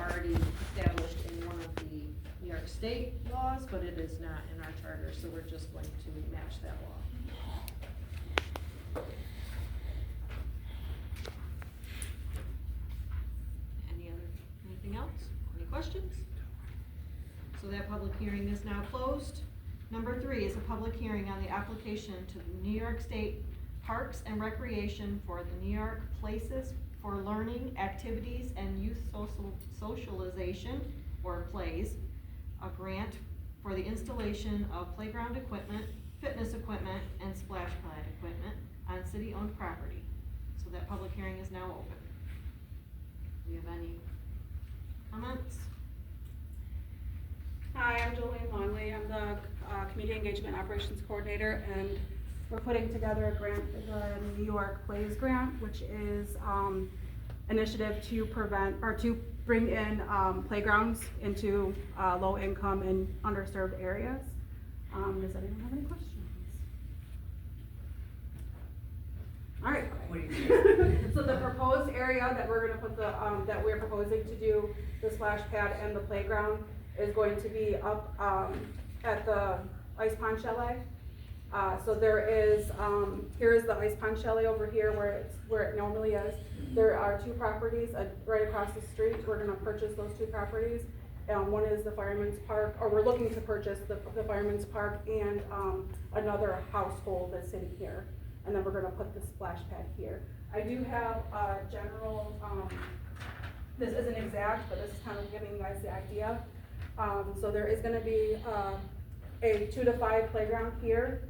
already established in one of the New York State laws, but it is not in our charter, so we're just going to match that law. Anything else? Any questions? So that public hearing is now closed. Number 3 is a public hearing on the application to the New York State Parks and Recreation for the New York Places for Learning, Activities, and Youth Socialization, or PLAYS, a grant for the installation of playground equipment, fitness equipment, and splash pad equipment on city-owned property. So that public hearing is now open. Do you have any comments? Hi, I'm Jolene Longley. I'm the Community Engagement Operations Coordinator, and we're putting together a grant, the New York Plays Grant, which is initiative to bring in playgrounds into low-income and underserved areas. Does anyone have any questions? All right. So the proposed area that we're going to put that we're proposing to do the splash pad and the playground is going to be up at the Ice Pond Chalet. So there is, here is the Ice Pond Chalet over here where it normally is. There are 2 properties right across the street. We're going to purchase those 2 properties. One is the Fireman's Park, or we're looking to purchase the Fireman's Park and another household that's sitting here. And then we're going to put the splash pad here. I do have a general, this isn't exact, but this is kind of giving you guys the idea. So there is going to be a 2 to 5 playground here.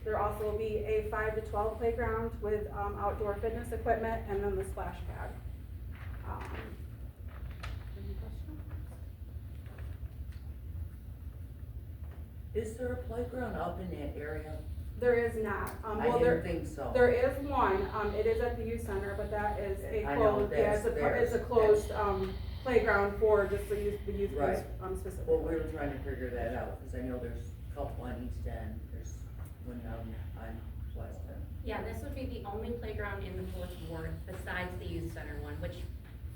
There also will be a 5 to 12 playground with outdoor fitness equipment, and then the splash pad. Any questions? Is there a playground up in that area? There is not. I didn't think so. There is one. It is at the youth center, but that is a closed. Yeah, it's a closed playground for just the youth Right. specifically. Well, we were trying to figure that out, because I know there's a couple on East End, there's one down on West End. Yeah, this would be the only playground in the 4th Ward besides the youth center one, which,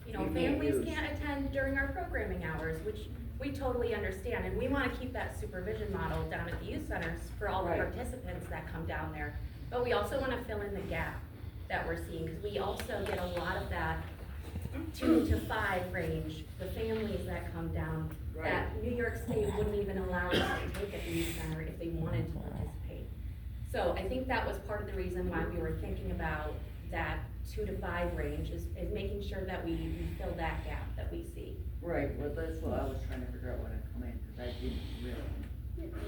you know, You can't families use. can't attend during our programming hours, which we totally understand. And we wanna keep that supervision model down at the youth centers for all the Right. participants that come down there. But we also wanna fill in the gap that we're seeing, because we also get a lot of that 2 to 5 range, the families that come down, that New York State wouldn't even allow us to take at the youth center if they wanted to participate. So I think that was part of the reason why we were thinking about that 2 to 5 range, is making sure that we fill that gap that we see. Right, well, that's what I was trying to figure out when I come in, because I didn't really,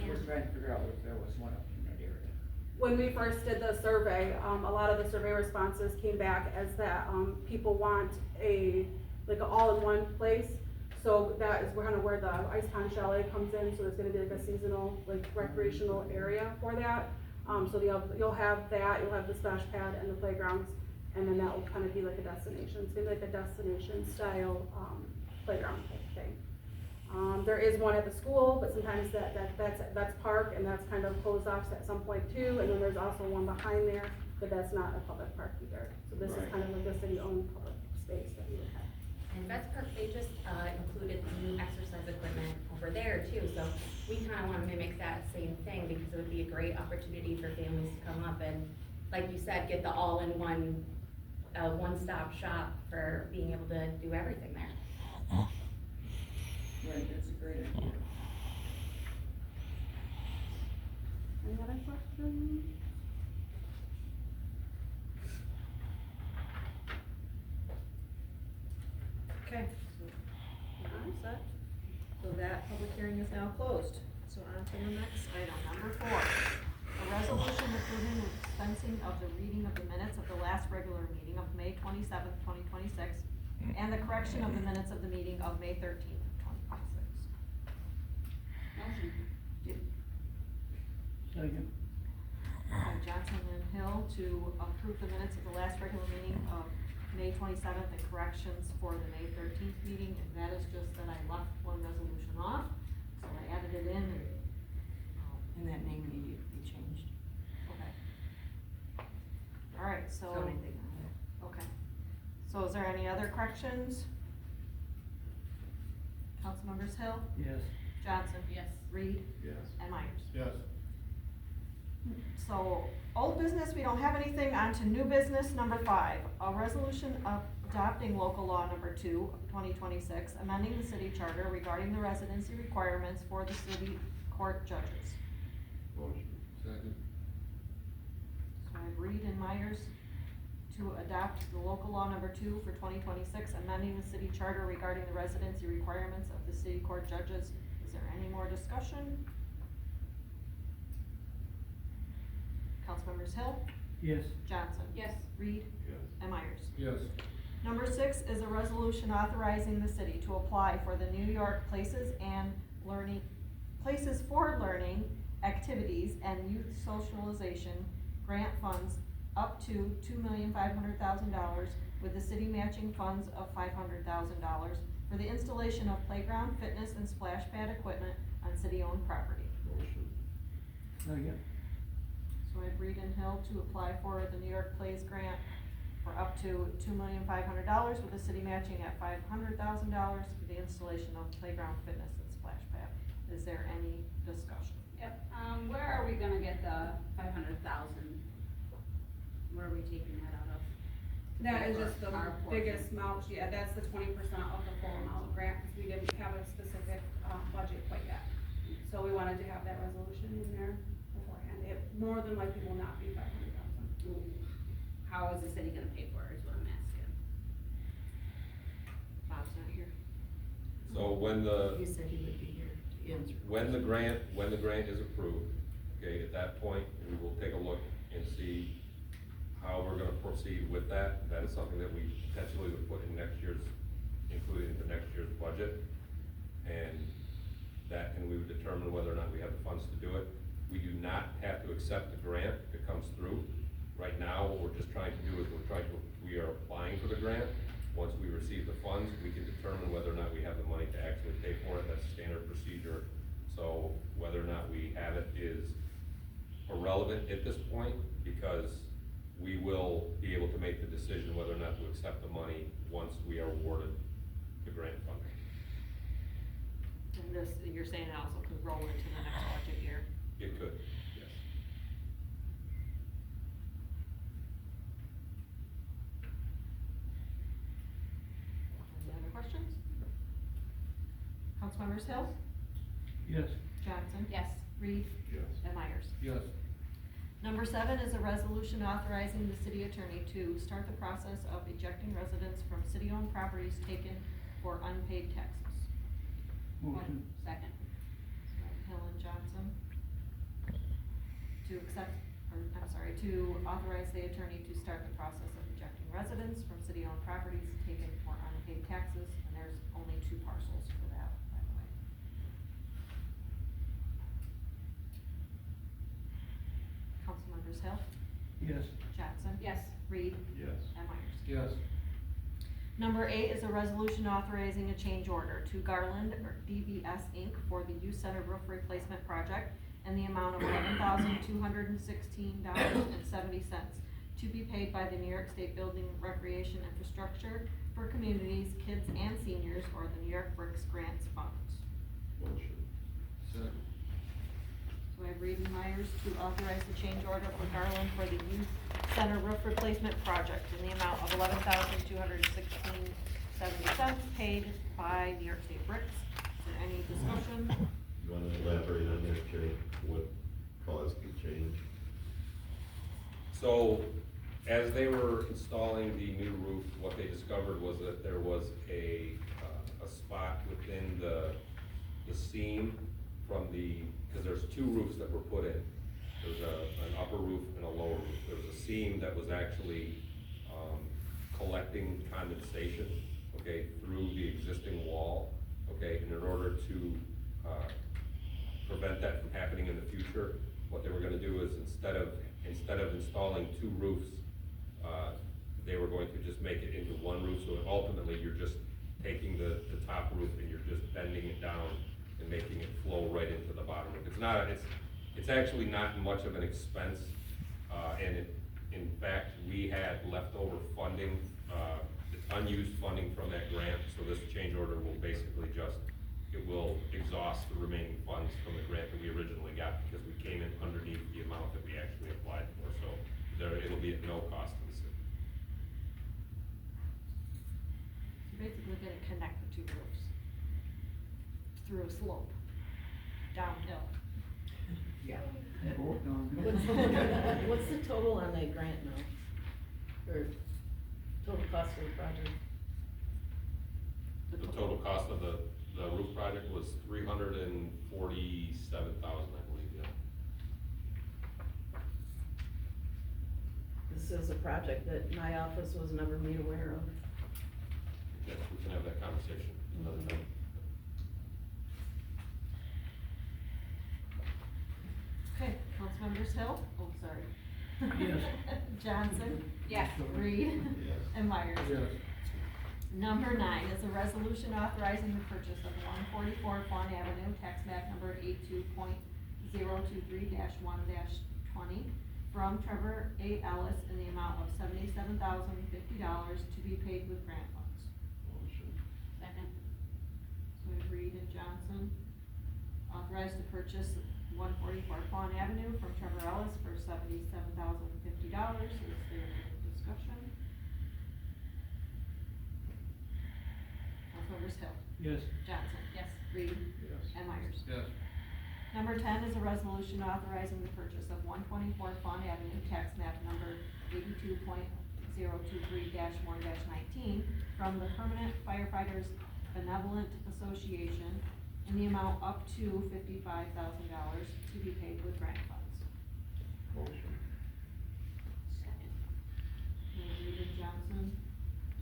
I was trying to figure out if there was one up in that area. When we first did the survey, a lot of the survey responses came back as that people want like an all-in-one place. So that is kind of where the Ice Pond Chalet comes in. So there's going to be like a seasonal, like recreational area for that. So you'll have that, you'll have the splash pad and the playgrounds, and then that will kind of be like a destination. It's going to be like a destination style playground type thing. There is one at the school, but sometimes that's park, and that's kind of closed off at some point too. And then there's also one behind there, but that's not a public park either. So this is kind of like a city-owned public space that we would have. And Vets Park, they just included new exercise equipment over there too, so we kind of want to mimic that same thing, because it would be a great opportunity for families to come up and, like you said, get the all-in-one, one-stop shop for being able to do everything there. Right, that's a great idea. Any other questions? Okay, so we're all set. So that public hearing is now closed. So on to the next item, number 4. A resolution approving the dispensing of the reading of the minutes of the last regular meeting of May 27th, 2026, and the correction of the minutes of the meeting of May 13th, 2026. Second. Johnson and Hill to approve the minutes of the last regular meeting of May 27th and corrections for the May 13th meeting, and that is just that I left one resolution off, so I added it in and. And that name needed to be changed. Okay. All right, so. Zoning thing. Okay. So is there any other corrections? Councilmembers Hill, Yes. Johnson. Yes. Reed, Yes. and Myers. Yes. So, old business, we don't have anything. On to new business, number 5, a resolution adopting local law number 2 of 2026, amending the city charter regarding the residency requirements for the city court judges. Motion. Second. So I have Reed and Myers to adopt the local law number 2 for 2026, amending the city charter regarding the residency requirements of the city court judges. Is there any more discussion? Councilmembers Hill, Yes. Johnson. Yes. Reed, Yes. and Myers. Yes. Number 6 is a resolution authorizing the city to apply for the New York Places for Learning, Activities, and Youth Socialization Grant Funds up to $2,500,000 with the city matching funds of $500,000 for the installation of playground, fitness, and splash pad equipment on city-owned property. Motion. Second. So I have Reed and Hill to apply for the New York Plays grant for up to $2,500,000 with the city matching at $500,000 for the installation of playground, fitness, and splash pad. Is there any discussion? Yep, where are we gonna get the 500,000? Where are we taking that out of? That is just the Our portion. biggest amount, yeah, that's the 20% of the full amount of grant, because we didn't have a specific, budget quite yet. So we wanted to have that resolution in there beforehand. It more than likely will not be 500,000. How is the city gonna pay for it, is what I'm asking. Bob's not here. So when the, You said he would be here to answer. when the grant is approved, okay, at that point, we will take a look and see how we're gonna proceed with that. That is something that we potentially would put in next year's, included into next year's budget. And we would determine whether or not we have the funds to do it. We do not have to accept the grant if it comes through. Right now, what we're just trying to do is we are applying for the grant. Once we receive the funds, we can determine whether or not we have the money to actually pay for it. That's standard procedure. So whether or not we have it is irrelevant at this point, because we will be able to make the decision whether or not to accept the money once we are awarded the grant funding. And this, you're saying it also could roll into the next budget year? It could, yes. Any other questions? Councilmembers Hill, Yes. Johnson. Yes. Reed, Yes. and Myers. Yes. Number 7 is a resolution authorizing the city attorney to start the process of ejecting residents from city-owned properties taken for unpaid taxes. Motion. Second. So Hill and Johnson to to authorize the attorney to start the process of ejecting residents from city-owned properties taken for unpaid taxes, and there's only 2 parcels for that, by the way. Councilmembers Hill, Yes. Johnson. Yes. Reed, Yes. and Myers. Yes. Number 8 is a resolution authorizing a change order to Garland or DBS Inc. for the youth center roof replacement project in the amount of $11,216.70 to be paid by the New York State Building Recreation Infrastructure for Communities, Kids and Seniors, or the New York Bricks Grants Funds. Motion. Second. So I have Reed and Myers to authorize the change order for Garland for the youth center roof replacement project in the amount of $11,216.70 paid by New York State Bricks. Is there any discussion? You wanna elaborate on that, Jay, what caused the change? So, as they were installing the new roof, what they discovered was that there was a spot within the seam from because there's 2 roofs that were put in. There's an upper roof and a lower roof. There was a seam that was actually, collecting condensation, okay, through the existing wall, okay, and in order to, prevent that from happening in the future, what they were gonna do is instead of installing 2 roofs, they were going to just make it into 1 roof, so ultimately you're just taking the top roof and you're just bending it down and making it flow right into the bottom roof. It's actually not much of an expense, and in fact, we had leftover funding, unused funding from that grant, so this change order will basically just it'll be at no cost to the city. So basically gonna connect the two roofs through a slope, downhill. Yeah. Both down there. What's the total on that grant now? Or total cost of the project? The total cost of the roof project was $347,000, I believe, yeah. This is a project that my office was never made aware of. Yes, we can have that conversation another time. Okay, Councilmembers Hill, oh, sorry. Yes. Johnson, Yes. Reed, Yes. and Myers. Yes. Number 9 is a resolution authorizing the purchase of 144 Fawn Avenue, tax map number 82.023-1-20 from Trevor A. Ellis in the amount of $77,050 to be paid with grant funds. Motion. Second. So we have Reed and Johnson authorized to purchase 144 Fawn Avenue from Trevor Ellis for $77,050. Is there any discussion? Councilmembers Hill, Yes. Johnson, Yes. Reed, Yes. and Myers. Yes. Number 10 is a resolution authorizing the purchase of 124 Fawn Avenue, tax map number 82.023-1-19 from the Permanent Firefighters Benevolent Association in the amount up to $55,000 to be paid with grant funds. Motion. Second. Reed and Johnson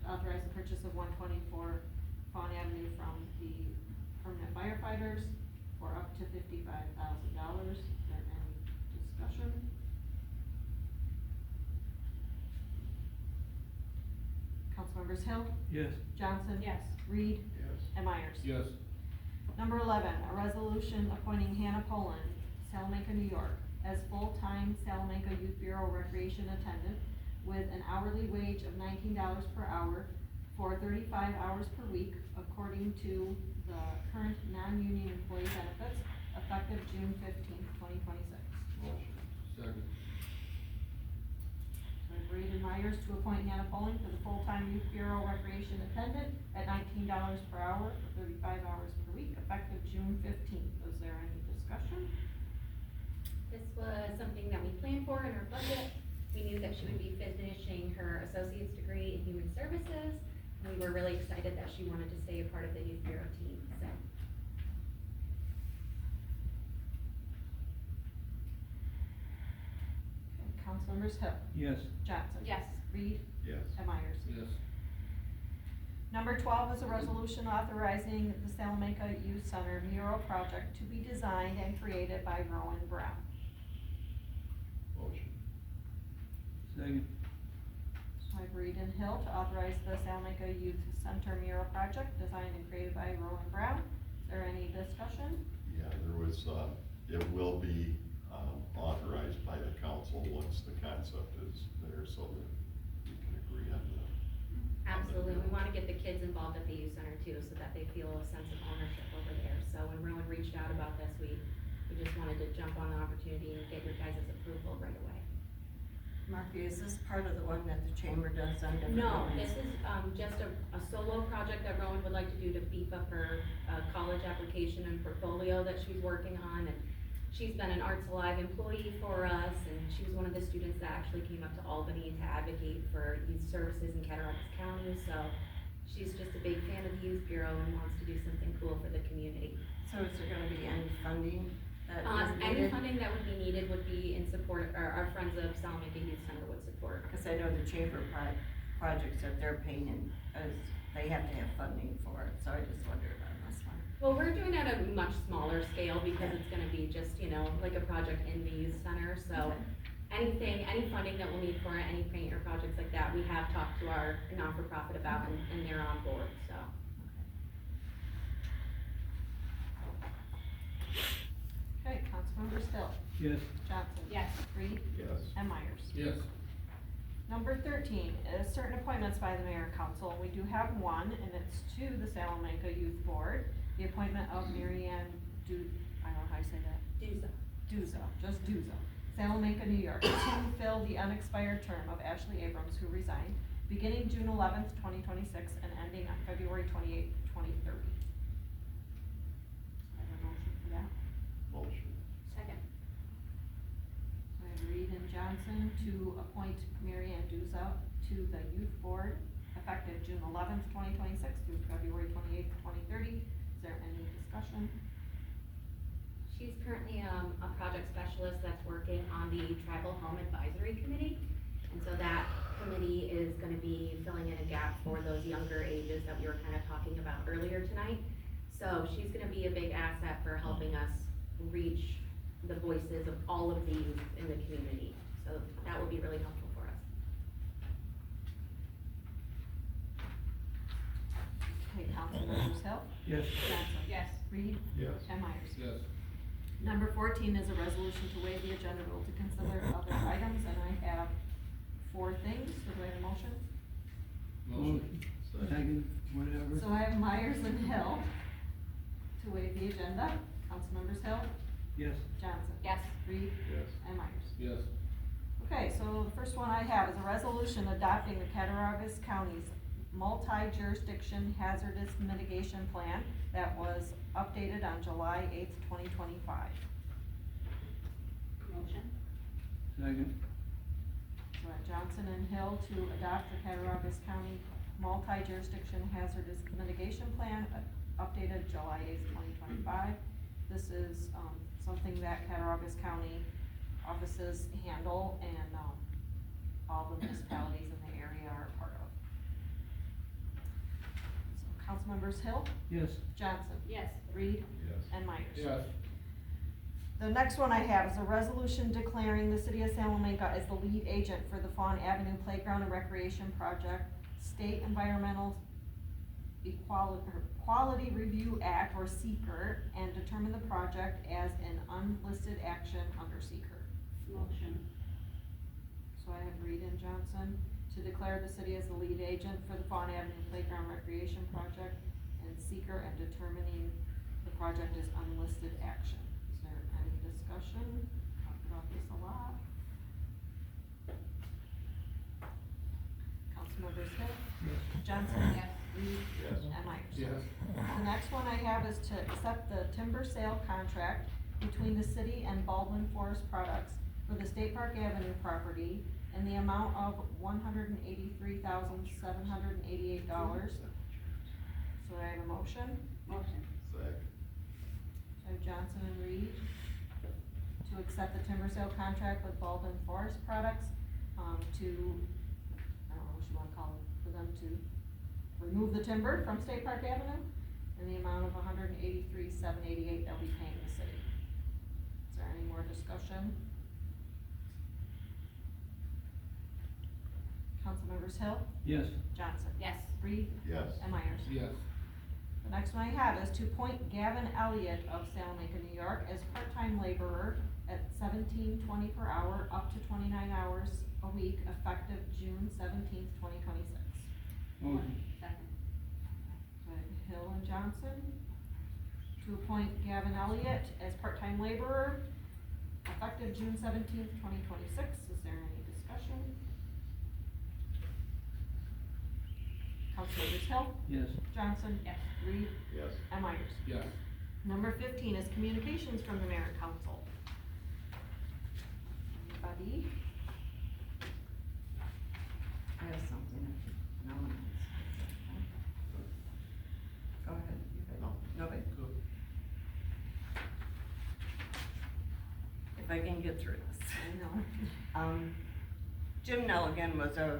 to authorize the purchase of 124 Fawn Avenue from the Permanent Firefighters for up to $55,000. Is there any discussion? Councilmembers Hill, Yes. Johnson. Yes. Reed, Yes. and Myers. Yes. Number 11, a resolution appointing Hannah Poland, Salamanca, New York, as full-time Salamanca Youth Bureau Recreation Attendant with an hourly wage of $19 per hour for 35 hours per week, according to the current non-union employee benefits, effective June 15th, 2026. Motion. Second. So I've Reed and Myers to appoint Hannah Poland for the full-time Youth Bureau Recreation Attendant at $19 per hour for 35 hours per week, effective June 15th. Is there any discussion? This was something that we planned for in our budget. We knew that she would be finishing her associate's degree in human services. And we were really excited that she wanted to stay a part of the youth bureau team, so. Okay, Councilmembers Hill, Yes. Johnson. Yes. Reed, Yes. and Myers. Yes. Number 12 is a resolution authorizing the Salamanca Youth Center mural project to be designed and created by Rowan Brown. Motion. Second. So I've Reed and Hill to authorize the Salamanca Youth Center mural project designed and created by Rowan Brown. Is there any discussion? Yeah, there was, it will be, authorized by the council once the concept is there, so that we can agree on the. Absolutely, we wanna get the kids involved at the youth center too, so that they feel a sense of ownership over there. So when Rowan reached out about this, we just wanted to jump on the opportunity and get your guys' approval right away. Marky, is this part of the one that the chamber does on different No, buildings? this is, just a solo project that Rowan would like to do to beef up her, college application and portfolio that she's working on. And she's been an Arts Alive employee for us, and she was one of the students that actually came up to Albany to advocate for youth services in Cattaraugus County. So she's just a big fan of the Youth Bureau and wants to do something cool for the community. So is there gonna be any funding that is Any needed? funding that would be needed would be in support, or our friends of Salamanca Youth Center would support. Cause I know the chamber projects that they're paying, they have to have funding for it, so I just wondered on this one. Well, we're doing it at a much smaller scale because it's gonna be just, like a project in the youth center, so Okay. any funding that we'll need for it, any paint or projects like that, we have talked to our non-for-profit about and they're on board, so. Okay, Councilmembers Hill, Yes. Johnson. Yes. Reed, Yes. and Myers. Yes. Number 13 is certain appointments by the mayor and council. We do have one, and it's to the Salamanca Youth Board. The appointment of Mary Ann I don't know how you say that, Do so. Duzo, just Duzo, Salamanca, New York, to fill the unexpired term of Ashley Abrams, who resigned, beginning June 11th, 2026, and ending on February 28th, 2030. I have a motion for that. Motion. Second. I have Reed and Johnson to appoint Mary Ann Duza to the Youth Board effective June 11th, 2026 through February 28th, 2030. Is there any discussion? She's currently, a project specialist that's working on the Tribal Home Advisory Committee. And so that committee is gonna be filling in a gap for those younger ages that we were kind of talking about earlier tonight. So she's gonna be a big asset for helping us reach the voices of all of the youth in the community. So that will be really helpful for us. Okay, Councilmembers Hill, Yes. Johnson. Yes. Reed. Yes. And Myers. Yes. Number 14 is a resolution to waive the agenda rule to consider other items, and I have 4 things. So do I have a motion? Motion. Second, whatever. So I have Myers and Hill to waive the agenda. Councilmembers Hill, Yes. Johnson. Yes. Reed. Yes. And Myers. Yes. Okay, so the first one I have is a resolution adopting the Cattaraugus County's multi-jurisdiction hazardous mitigation plan that was updated on July 8th, 2025. Motion. Second. So I have Johnson and Hill to adopt the Cattaraugus County multi-jurisdiction hazardous mitigation plan, updated July 8th, 2025. This is, something that Cattaraugus County offices handle and, all the municipalities in the area are a part of. So Councilmembers Hill, Yes. Johnson, Yes. Reed, Yes. and Myers. Yes. The next one I have is a resolution declaring the city of Salamanca as the lead agent for the Fawn Avenue Playground and Recreation Project, State Environmental Quality Review Act, or SEEKR, and determine the project as an unlisted action under SEEKR. Motion. So I have Reed and Johnson to declare the city as the lead agent for the Fawn Avenue Playground Recreation Project, and SEEKR, and determining the project is unlisted action. Is there any discussion? Talked about this a lot. Councilmembers Hill, Yes. Johnson. Yes. Reed. Yes. And Myers. Yes. The next one I have is to accept the timber sale contract between the city and Baldwin Forest Products for the State Park Avenue property in the amount of $183,788. So I have a motion. Motion. Second. So I have Johnson and Reed to accept the timber sale contract with Baldwin Forest Products, to, I don't know what you wanna call it, for them to remove the timber from State Park Avenue in the amount of $183,788 they'll be paying the city. Is there any more discussion? Councilmembers Hill, Yes. Johnson. Yes. Reed, Yes. and Myers. Yes. The next one I have is to appoint Gavin Elliott of Salamanca, New York, as part-time laborer at $17.20 per hour, up to 29 hours a week, effective June 17th, 2026. Motion. Second. So I have Hill and Johnson to appoint Gavin Elliott as part-time laborer, effective June 17th, 2026. Is there any discussion? Councilmembers Hill, Yes. Johnson. Yes. Reed, Yes. and Myers. Yes. Number 15 is communications from the mayor and council. Anybody? I have something, no one else. Go ahead. No. Nobody? If I can get through this. I know. Jim Nelligan was a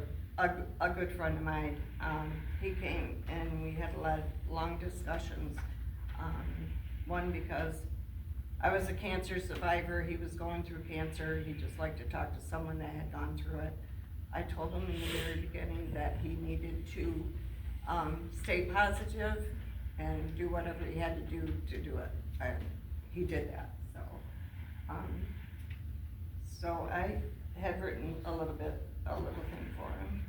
good friend of mine. He came and we had a lot of long discussions. One, because I was a cancer survivor, he was going through cancer, he just liked to talk to someone that had gone through it. I told him in the very beginning that he needed to, stay positive and do whatever he had to do it, and he did that, so. So I had written a little thing for him.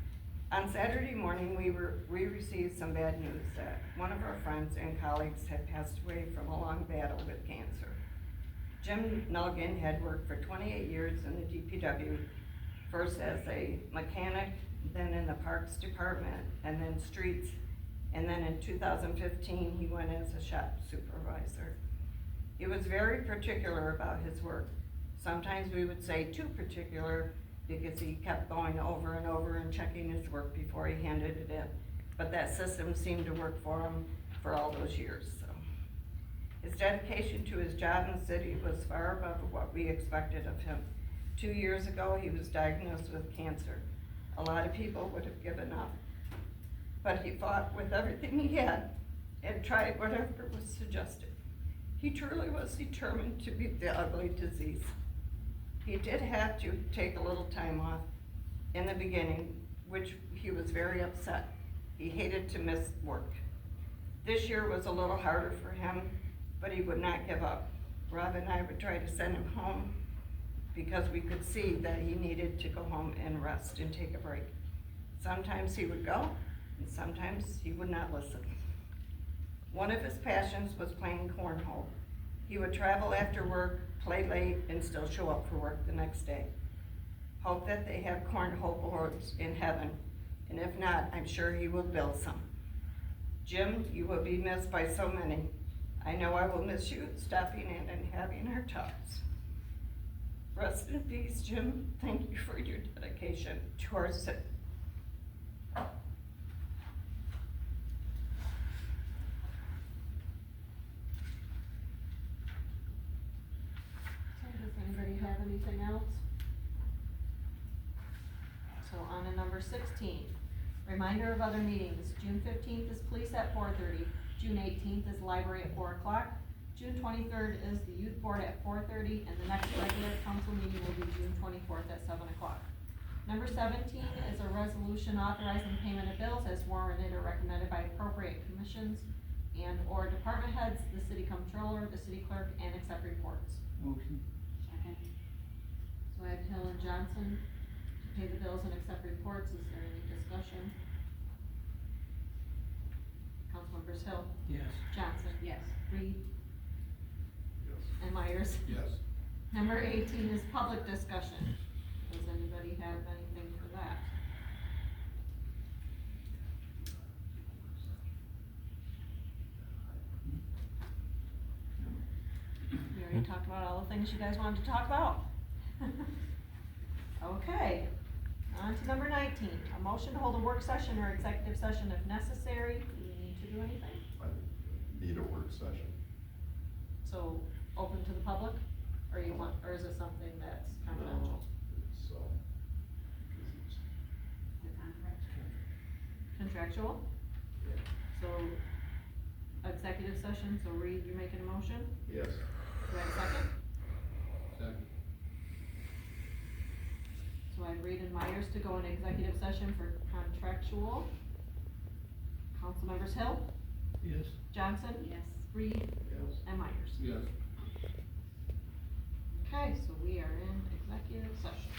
On Saturday morning, we received some bad news that one of our friends and colleagues had passed away from a long battle with cancer. Jim Nelligan had worked for 28 years in the DPW, first as a mechanic, then in the Parks Department, and then streets. And then in 2015, he went as a shop supervisor. He was very particular about his work. Sometimes we would say too particular, because he kept going over and over and checking his work before he handed it in. But that system seemed to work for him for all those years, so. His dedication to his job in the city was far above what we expected of him. 2 years ago, he was diagnosed with cancer. A lot of people would have given up, but he fought with everything he had and tried whatever was suggested. He truly was determined to beat the ugly disease. He did have to take a little time off in the beginning, which he was very upset. He hated to miss work. This year was a little harder for him, but he would not give up. Rob and I would try to send him home because we could see that he needed to go home and rest and take a break. Sometimes he would go, and sometimes he would not listen. One of his passions was playing cornhole. He would travel after work, play late, and still show up for work the next day. Hope that they have cornhole boards in heaven, and if not, I'm sure he will build some. Jim, you will be missed by so many. I know I will miss you stopping in and having our talks. Rest in peace, Jim. Thank you for your dedication to our city. So does anybody have anything else? So on to number 16, reminder of other meetings. June 15th is police at 4:30. June 18th is library at 4 o'clock. June 23rd is the youth board at 4:30, and the next regular council meeting will be June 24th at 7 o'clock. Number 17 is a resolution authorizing payment of bills as warranted or recommended by appropriate commissions and or department heads, the city comptroller, the city clerk, and accept reports. Motion. Second. So I have Hill and Johnson to pay the bills and accept reports. Is there any discussion? Councilmembers Hill, Yes. Johnson, Yes. Reed, Yes. and Myers. Yes. Number 18 is public discussion. Does anybody have anything for that? We already talked about all the things you guys wanted to talk about. Okay, on to number 19, a motion to hold a work session or executive session if necessary. Do we need to do anything? I need a work session. So, open to the public, or you want, or is it something that's confidential? It's, because The contract. Contractual? it's, So, executive session, so Reed, you're making a motion? yes. Do I have a second? Second. So I have Reed and Myers to go in executive session for contractual. Councilmembers Hill, Yes. Johnson, Yes. Reed, Yes. and Myers. Yes. Okay, so we are in executive session.